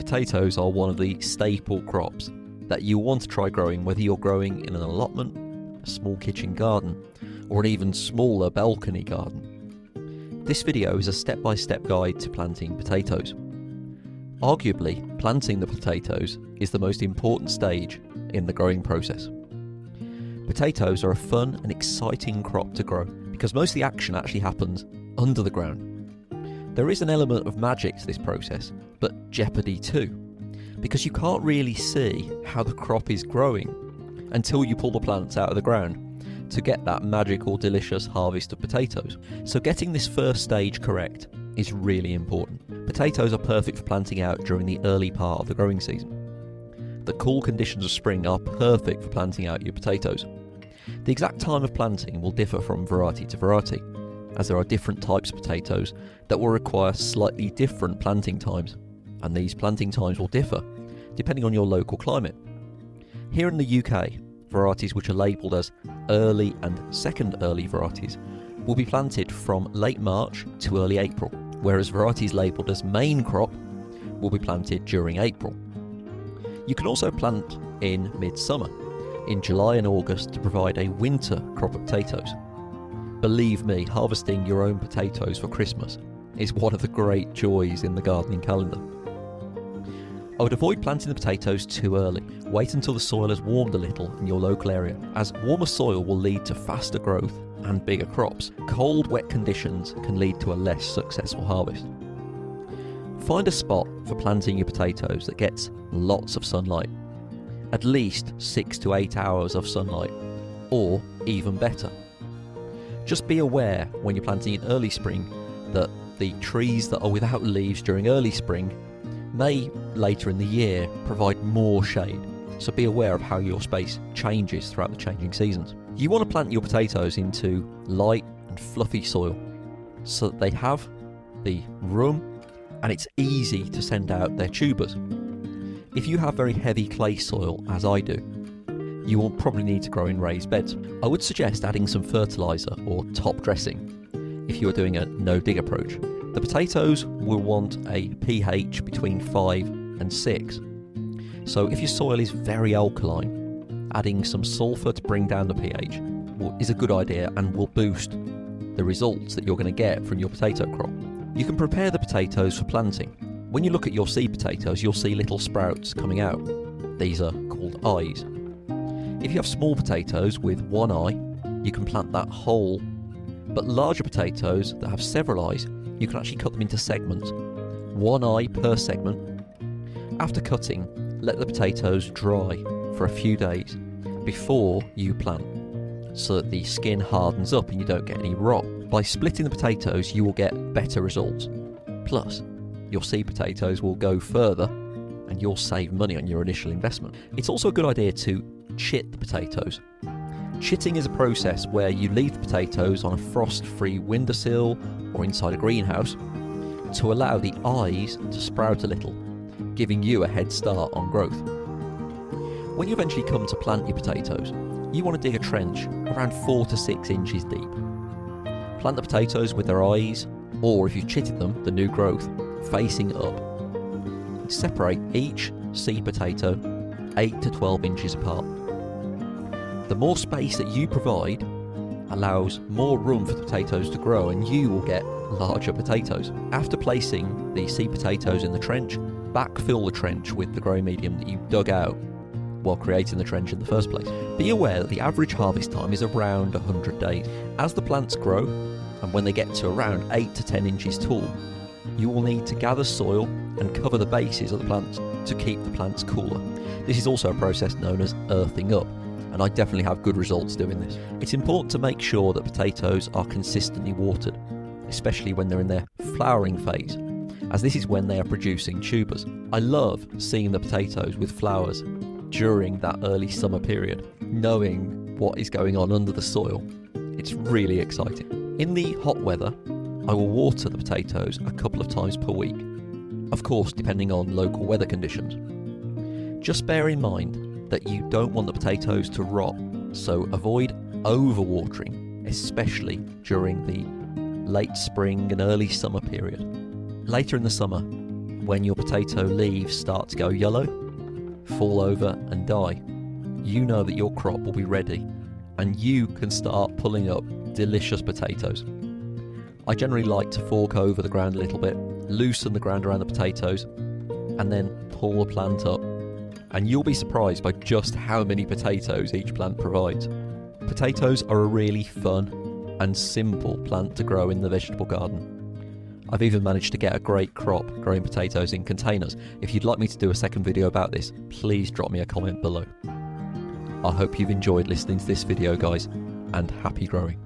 Potatoes are one of the staple crops that you want to try growing, whether you're growing in an allotment, a small kitchen garden, or an even smaller balcony garden. This video is a step-by-step guide to planting potatoes. Arguably, planting the potatoes is the most important stage in the growing process. Potatoes are a fun and exciting crop to grow because most of the action actually happens under the ground. There is an element of magic to this process, but jeopardy too, because you can't really see how the crop is growing until you pull the plants out of the ground to get that magical, delicious harvest of potatoes. So getting this first stage correct is really important. Potatoes are perfect for planting out during the early part of the growing season. The cool conditions of spring are perfect for planting out your potatoes. The exact time of planting will differ from variety to variety, as there are different types of potatoes that will require slightly different planting times, and these planting times will differ depending on your local climate. Here in the UK, varieties which are labelled as early and second early varieties will be planted from late March to early April, whereas varieties labelled as main crop will be planted during April. You can also plant in midsummer, in July and August, to provide a winter crop of potatoes. Believe me, harvesting your own potatoes for Christmas is one of the great joys in the gardening calendar. I would avoid planting the potatoes too early. Wait until the soil has warmed a little in your local area, as warmer soil will lead to faster growth and bigger crops. Cold, wet conditions can lead to a less successful harvest. Find a spot for planting your potatoes that gets lots of sunlight, at least 6 to 8 hours of sunlight, or even better. Just be aware when you're planting in early spring that the trees that are without leaves during early spring may later in the year provide more shade, so be aware of how your space changes throughout the changing seasons. You want to plant your potatoes into light and fluffy soil so that they have the room and it's easy to send out their tubers. If you have very heavy clay soil, as I do, you will probably need to grow in raised beds. I would suggest adding some fertiliser or top dressing if you are doing a no-dig approach. The potatoes will want a pH between 5 and 6. So if your soil is very alkaline, adding some sulphur to bring down the pH is a good idea and will boost the results that you're going to get from your potato crop. You can prepare the potatoes for planting. When you look at your seed potatoes, you'll see little sprouts coming out. These are called eyes. If you have small potatoes with one eye, you can plant that whole, but larger potatoes that have several eyes, you can actually cut them into segments, one eye per segment. After cutting, let the potatoes dry for a few days before you plant, so that the skin hardens up and you don't get any rot. By splitting the potatoes, you will get better results. Plus, your seed potatoes will go further and you'll save money on your initial investment. It's also a good idea to chit the potatoes. Chitting is a process where you leave the potatoes on a frost-free windowsill or inside a greenhouse to allow the eyes to sprout a little, giving you a head start on growth. When you eventually come to plant your potatoes, you want to dig a trench around 4 to 6 inches deep. Plant the potatoes with their eyes, or if you've chitted them, the new growth, facing up. Separate each seed potato 8 to 12 inches apart. The more space that you provide allows more room for the potatoes to grow and you will get larger potatoes. After placing the seed potatoes in the trench, backfill the trench with the growing medium that you dug out while creating the trench in the first place. Be aware that the average harvest time is around 100 days. As the plants grow, and when they get to around 8 to 10 inches tall, you will need to gather soil and cover the bases of the plants to keep the plants cooler. This is also a process known as earthing up, and I definitely have good results doing this. It's important to make sure that potatoes are consistently watered, especially when they're in their flowering phase, as this is when they are producing tubers. I love seeing the potatoes with flowers during that early summer period, knowing what is going on under the soil. It's really exciting. In the hot weather, I will water the potatoes a couple of times per week, of course depending on local weather conditions. Just bear in mind that you don't want the potatoes to rot, so avoid overwatering, especially during the late spring and early summer period. Later in the summer, when your potato leaves start to go yellow, fall over and die, you know that your crop will be ready and you can start pulling up delicious potatoes. I generally like to fork over the ground a little bit, loosen the ground around the potatoes, and then pull the plant up. And you'll be surprised by just how many potatoes each plant provides. Potatoes are a really fun and simple plant to grow in the vegetable garden. I've even managed to get a great crop growing potatoes in containers. If you'd like me to do a second video about this, please drop me a comment below. I hope you've enjoyed listening to this video, guys, and happy growing.